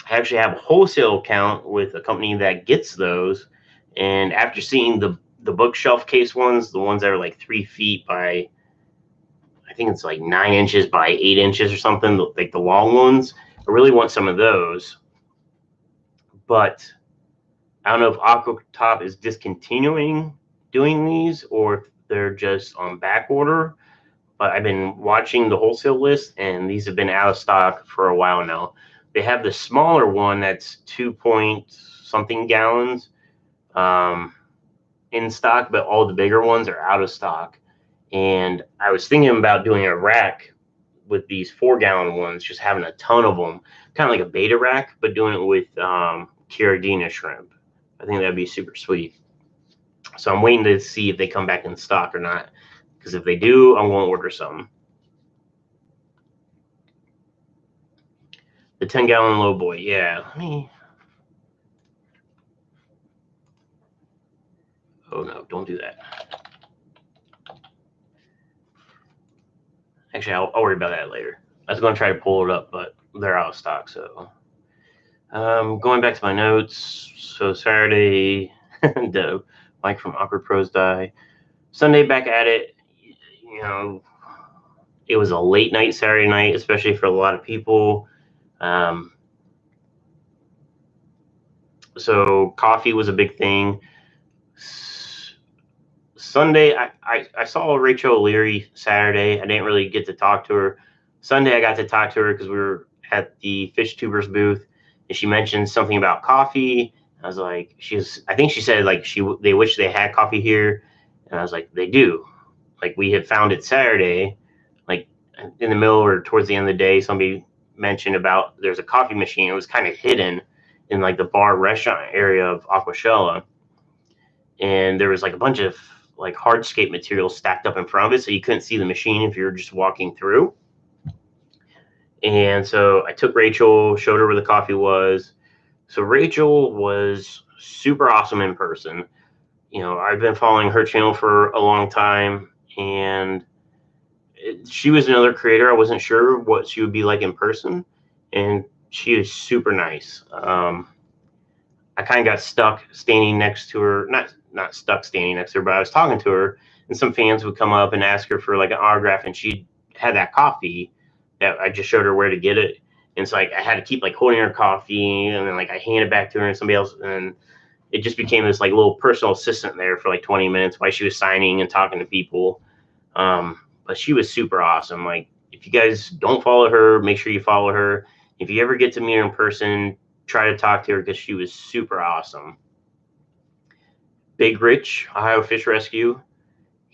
actually have a wholesale account with a company that gets those, and after seeing the bookshelf case ones, the ones that are like 3 feet by, I think it's like 9 inches by 8 inches or something, like the long ones, I really want some of those. But I don't know if Aquatop is discontinuing doing these or if they're just on back order. But I've been watching the wholesale list, and these have been out of stock for a while now. They have the smaller one that's 2 point something gallons in stock, but all the bigger ones are out of stock. And I was thinking about doing a rack with these 4-gallon ones, just having a ton of them, kind of like a beta rack, but doing it with Chiardina shrimp. I think that'd be super sweet. So I'm waiting to see if they come back in stock or not, because if they do, I'm going to order some. The 10-gallon low boy, yeah. Let me. Oh no, don't do that. Actually, I'll worry about that later. I was going to try to pull it up, but they're out of stock. So, going back to my notes. So Saturday, the Mike from Awkward Pros die. Sunday, back at it. It was a late night Saturday night, especially for a lot of people. So coffee was a big thing. Sunday, I saw Rachel O'Leary Saturday. I didn't really get to talk to her. Sunday, I got to talk to her because we were at the Fish Tubers booth, and she mentioned something about coffee. I was like, I think she said like they wish they had coffee here, and I was like, they do. Like we had found it Saturday, like in the middle or towards the end of the day, somebody mentioned about there's a coffee machine. It was kind of hidden in like the bar restaurant area of Aquashella, and there was like a bunch of like hardscape material stacked up in front of it, so you couldn't see the machine if you were just walking through. And so I took Rachel, showed her where the coffee was. So Rachel was super awesome in person. I've been following her channel for a long time, and she was another creator. I wasn't sure what she would be like in person, and she is super nice. I kind of got stuck standing next to her, not stuck standing next to her, but I was talking to her, and some fans would come up and ask her for like an autograph, and she had that coffee that I just showed her where to get it. And so like I had to keep like holding her coffee, and then like I hand it back to her and somebody else, and it just became this like little personal assistant there for like 20 minutes while she was signing and talking to people. But she was super awesome. Like if you guys don't follow her, make sure you follow her. If you ever get to meet her in person, try to talk to her because she was super awesome. Big Rich, Ohio Fish Rescue.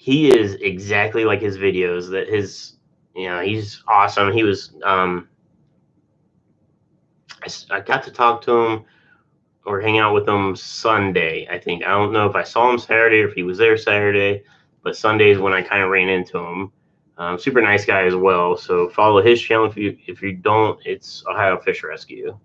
he is exactly like his videos. That his, he's awesome. He was, I got to talk to him or hang out with him Sunday, I think. I don't know if I saw him Saturday or if he was there Saturday, but Sunday is when I kind of ran into him. Super nice guy as well. So follow his channel if you don't. It's Ohio Fish Rescue.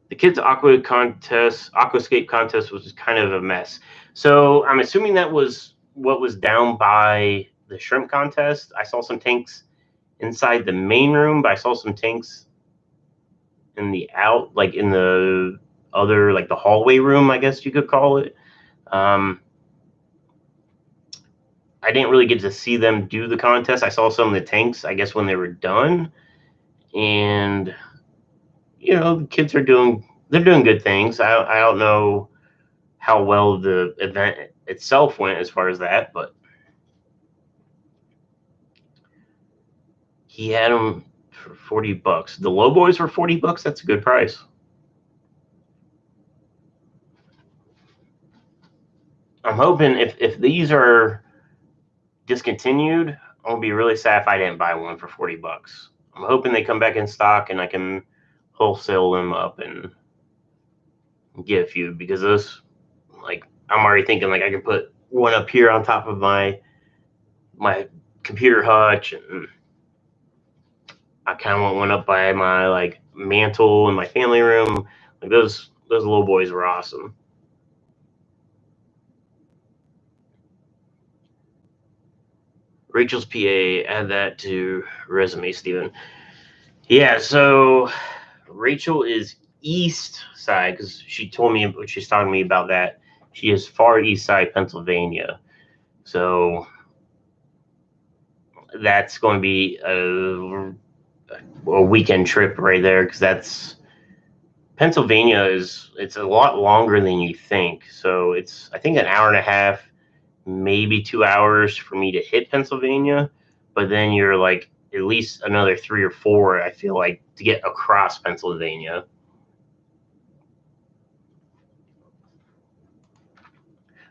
The kids' aquascape contest was kind of a mess. So I'm assuming that was what was down by the shrimp contest. I saw some tanks inside the main room, but I saw some tanks in the like in the other, like the hallway room, I guess you could call it. I didn't really get to see them do the contest. I saw some of the tanks, I guess, when they were done, and the kids they're doing good things. I don't know how well the event itself went as far as that, but he had them for $40. The low boys were $40. That's a good price. I'm hoping if these are discontinued, I'm gonna be really sad if I didn't buy one for $40. I'm hoping they come back in stock and I can wholesale them up and get a few, because those, like, I'm already thinking like I can put one up here on top of my computer hutch, and I kind of want one up by my like mantle in my family room. Like those little boys were awesome. Rachel's PA, add that to resume, Steven. Yeah, so Rachel is east side, because she told me, she's talking to me about that. She is far east side Pennsylvania. So that's going to be a weekend trip right there, because that's Pennsylvania it's a lot longer than you think. So it's, I think, an hour and a half, maybe 2 hours for me to hit Pennsylvania, but then you're like at least another 3 or 4, I feel like, to get across Pennsylvania.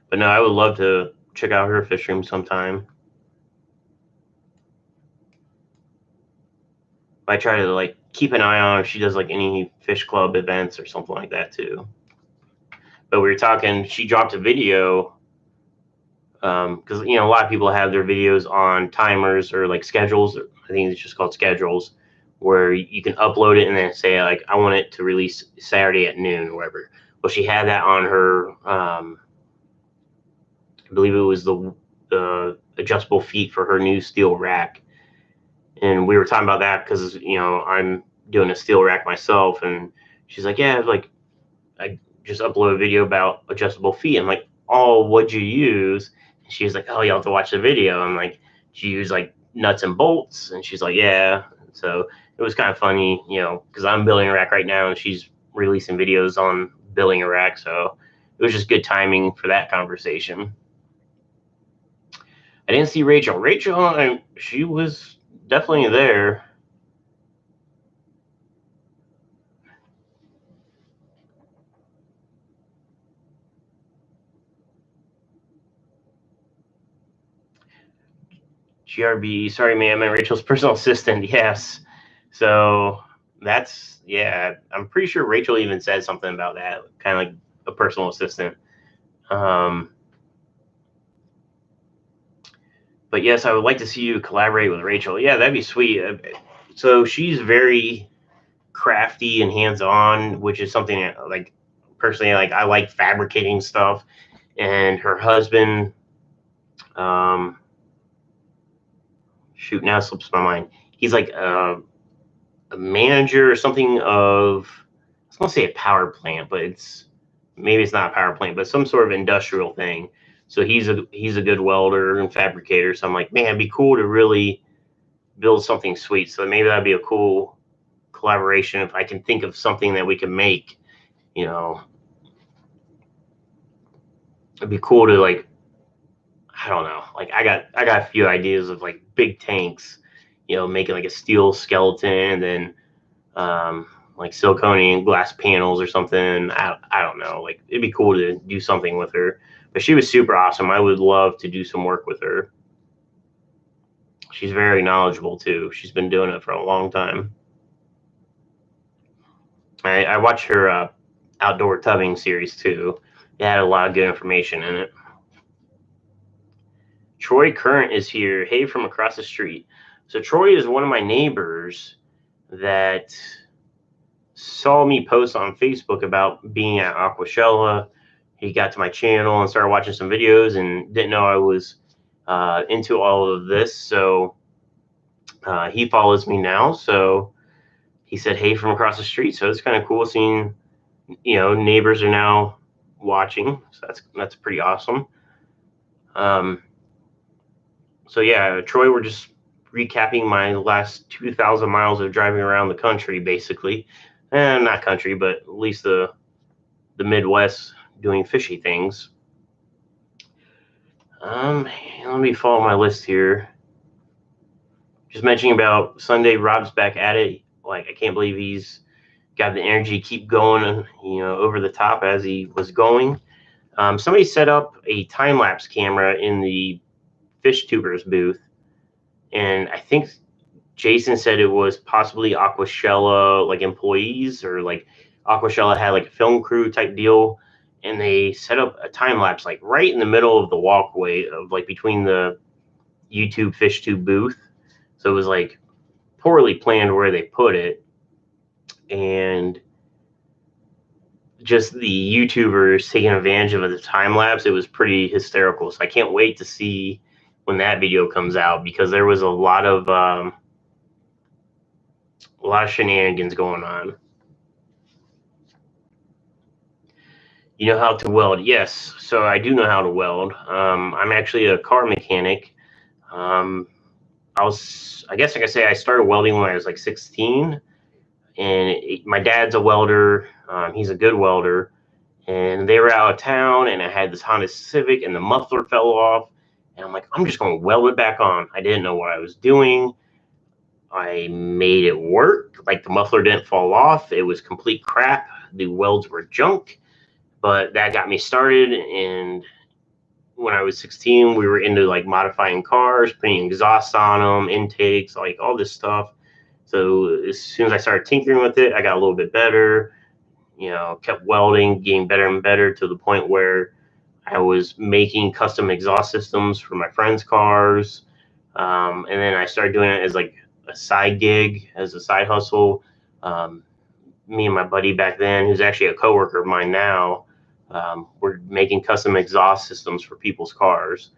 But no, I would love to check out her fish room sometime. I try to like keep an eye on if she does like any fish club events or something like that too. But we were talking, she dropped a video, because a lot of people have their videos on timers or like schedules. I think it's just called schedules, where you can upload it and then say like, I want it to release Saturday at noon or whatever. Well, she had that on her, I believe it was the adjustable feet for her new steel rack. And we were talking about that because I'm doing a steel rack myself, and she's like, yeah, like I just upload a video about adjustable feet. I'm like, oh, what'd you use? And she's like, oh, you have to watch the video. I'm like, do you use like nuts and bolts? And she's like, yeah. So it was kind of funny, because I'm building a rack right now and she's releasing videos on building a rack. So it was just good timing for that conversation. I didn't see Rachel. Rachel, she was definitely there. GRB, sorry, ma'am, and Rachel's personal assistant. Yes. So that's, yeah, I'm pretty sure Rachel even said something about that, kind of like a personal assistant. But yes, I would like to see you collaborate with Rachel. Yeah, that'd be sweet. So she's very crafty and hands-on, which is something that, like, personally, like, I like fabricating stuff. And her husband, shoot, now it slips my mind. He's like a manager or something of, I was gonna say a power plant, but maybe it's not a power plant, but some sort of industrial thing. So he's a good welder and fabricator. So I'm like, man, it'd be cool to really build something sweet. So maybe that'd be a cool collaboration if I can think of something that we can make. It'd be cool to, like, I don't know, like I got a few ideas of like big tanks, making like a steel skeleton, and then like silicone and glass panels or something. I don't know. Like, it'd be cool to do something with her. But she was super awesome. I would love to do some work with her. She's very knowledgeable too. She's been doing it for a long time. I watched her outdoor tubbing series too. It had a lot of good information in it. Troy Current is here. Hey, from across the street. So Troy is one of my neighbors that saw me post on Facebook about being at Aquashella. He got to my channel and started watching some videos and didn't know I was into all of this. So he follows me now. So he said, hey, from across the street. So it's kind of cool seeing, you know, neighbors are now watching. So that's pretty awesome. So yeah, Troy, we're just recapping my last 2,000 miles of driving around the country, basically. And not country, but at least the Midwest doing fishy things. Let me follow my list here. Just mentioning about Sunday, Rob's back at it. Like, I can't believe he's got the energy to keep going, you know, over the top as he was going. Somebody set up a time-lapse camera in the fish tubers booth, and I think Jason said it was possibly Aquashella like employees, or like Aquashella had like a film crew type deal, and they set up a time lapse like right in the middle of the walkway of like between the YouTube fish tube booth. So it was like poorly planned where they put it, and just the YouTubers taking advantage of the time lapse. It was pretty hysterical. So I can't wait to see when that video comes out, because there was a lot of shenanigans going on. You know how to weld? Yes, so I do know how to weld. I'm actually a car mechanic. I guess I could say I started welding when I was like 16, and my dad's a welder. He's a good welder, and they were out of town, and I had this Honda Civic, and the muffler fell off, and I'm like, I'm just going to weld it back on. I didn't know what I was doing. I made it work. Like, the muffler didn't fall off. It was complete crap. The welds were junk, but that got me started. And when I was 16, we were into like modifying cars, putting exhaust on them, intakes, like all this stuff. So as soon as I started tinkering with it, I got a little bit better, you know, kept welding, getting better and better to the point where I was making custom exhaust systems for my friends' cars. And then I started doing it as like a side gig, as a side hustle. Me and my buddy back then, who's actually a coworker of mine now, we're making custom exhaust systems for people's cars.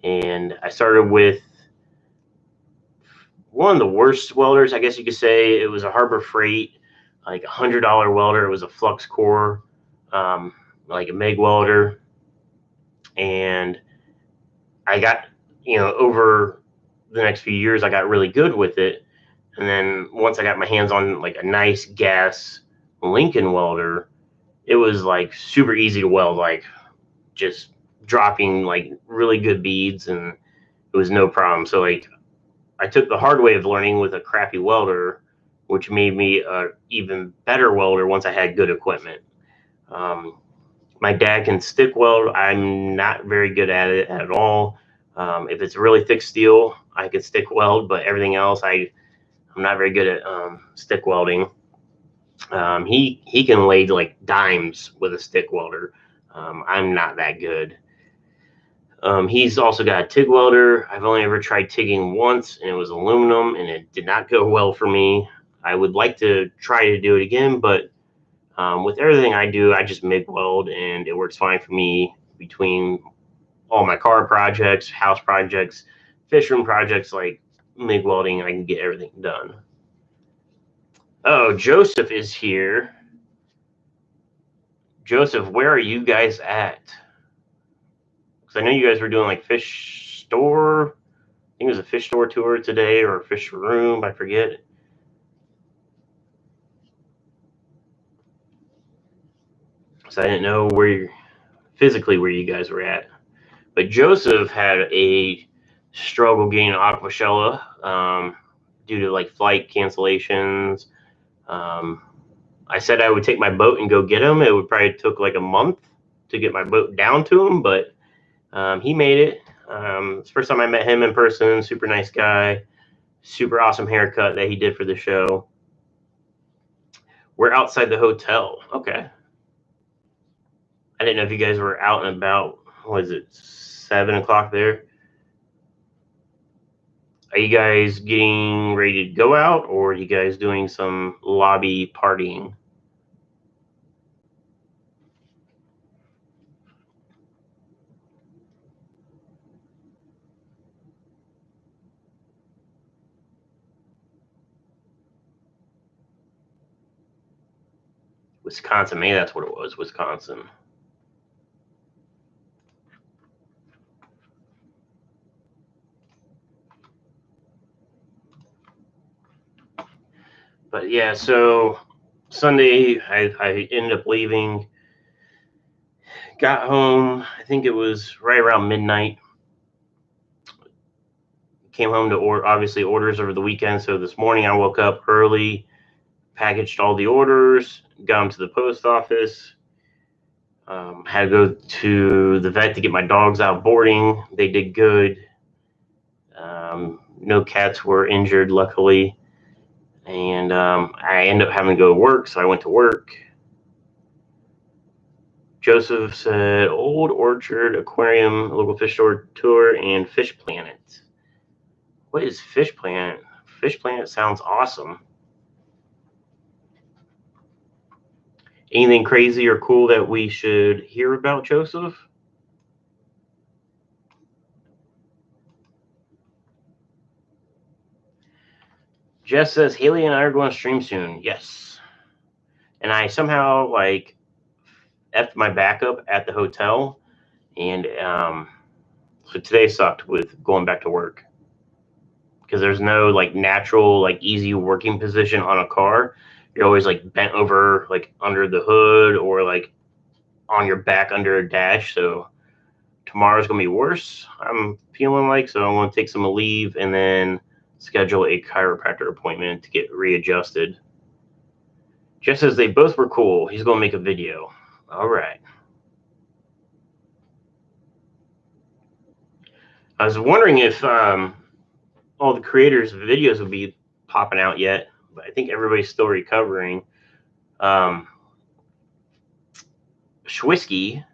And I started with one of the worst welders, I guess you could say. It was a Harbor Freight, like $100 welder. It was a flux core, like a MIG welder. And I got, you know, over the next few years, I got really good with it. And then once I got my hands on like a nice gas Lincoln welder, it was like super easy to weld, like just dropping like really good beads, and it was no problem. So like I took the hard way of learning with a crappy welder, which made me an even better welder once I had good equipment. My dad can stick weld. I'm not very good at it at all. If it's really thick steel, I can stick weld, but everything else, I'm not very good at stick welding. He can lay like dimes with a stick welder. I'm not that good. He's also got a TIG welder. I've only ever tried TIGging once, and it was aluminum, and it did not go well for me. I would like to try to do it again, but with everything I do, I just MIG weld, and it works fine for me between all my car projects, house projects, fish room projects. Like MIG welding, I can get everything done. Oh, Joseph is here. Joseph, where are you guys at? Because I know you guys were doing like fish store. I think it was a fish store tour today, or a fish room. I forget. So I didn't know physically where you guys were at. But Joseph had a struggle getting to Aquashella due to like flight cancellations. I said I would take my boat and go get him. It would probably took like a month to get my boat down to him, but He made it. It's the first time I met him in person. Super nice guy. Super awesome haircut that he did for the show. We're outside the hotel. Okay. I didn't know if you guys were out and about. What is it, 7 o'clock there? Are you guys getting ready to go out, or are you guys doing some lobby partying? Wisconsin, maybe that's what it was, Wisconsin. But yeah, so Sunday I ended up leaving. Got home, I think it was right around midnight. Came home to obviously orders over the weekend. So this morning I woke up early, packaged all the orders, got them to the post office. Had to go to the vet to get my dogs out boarding. They did good. No cats were injured, luckily. And I ended up having to go to work, so I went to work. Joseph said Old Orchard Aquarium, local fish store tour, and Fish Planet. What is Fish Planet? Fish Planet sounds awesome. Anything crazy or cool that we should hear about, Joseph? Jess says Haley and I are going to stream soon. Yes. And I somehow like effed my backup at the hotel, and so today sucked with going back to work because there's no like natural like easy working position on a car. You're always like bent over like under the hood or like on your back under a dash. So tomorrow's gonna be worse, I'm feeling like. So I'm gonna take some leave and then schedule a chiropractor appointment to get readjusted. Just as they both were cool, he's gonna make a video. All right. I was wondering if all the creators' videos would be popping out yet, but I think everybody's still recovering. Schwisky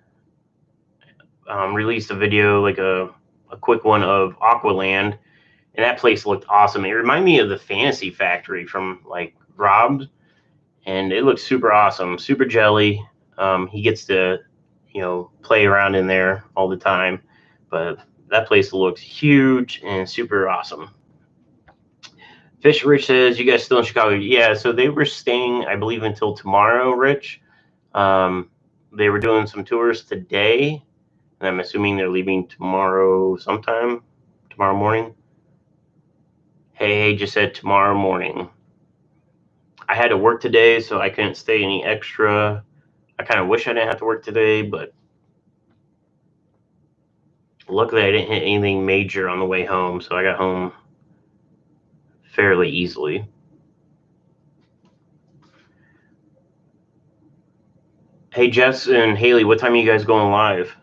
released a video, like a quick one of Aqualand, and that place looked awesome. It reminded me of the Fantasy Factory from like Rob's, and it looks super awesome, super jelly. He gets to, play around in there all the time, but that place looks huge and super awesome. Fish Rich says, you guys still in Chicago? Yeah, so they were staying, I believe, until tomorrow, Rich. They were doing some tours today, and I'm assuming they're leaving tomorrow sometime, tomorrow morning. Hey, just said tomorrow morning. I had to work today, so I couldn't stay any extra. I kind of wish I didn't have to work today, but luckily I didn't hit anything major on the way home, so I got home fairly easily. Hey, Jess and Haley, what time are you guys going live?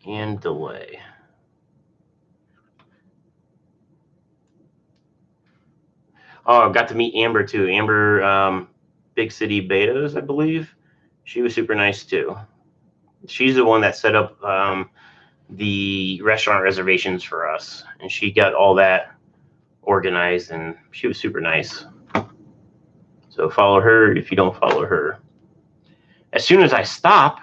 And delay. Oh, I got to meet Amber too. Amber, Big City Betas, I believe. She was super nice too. She's the one that set up the restaurant reservations for us, and she got all that organized, and she was super nice. So follow her if you don't follow her. As soon as I stop,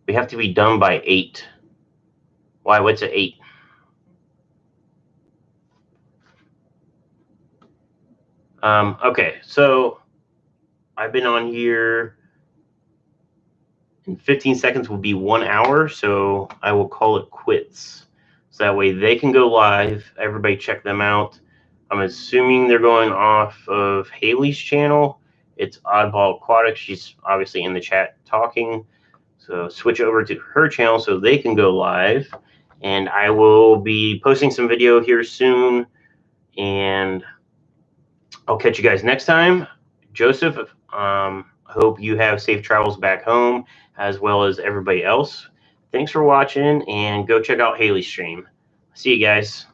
we have to be done by 8. Why? What's at 8? Okay, so I've been on here. In 15 seconds will be 1 hour, so I will call it quits. So that way they can go live. Everybody check them out. I'm assuming they're going off of Haley's channel. It's Oddball Aquatics. She's obviously in the chat talking. So switch over to her channel so they can go live. And I will be posting some video here soon. And I'll catch you guys next time. Joseph, hope you have safe travels back home, as well as everybody else. Thanks for watching, and go check out Haley's stream. See you guys.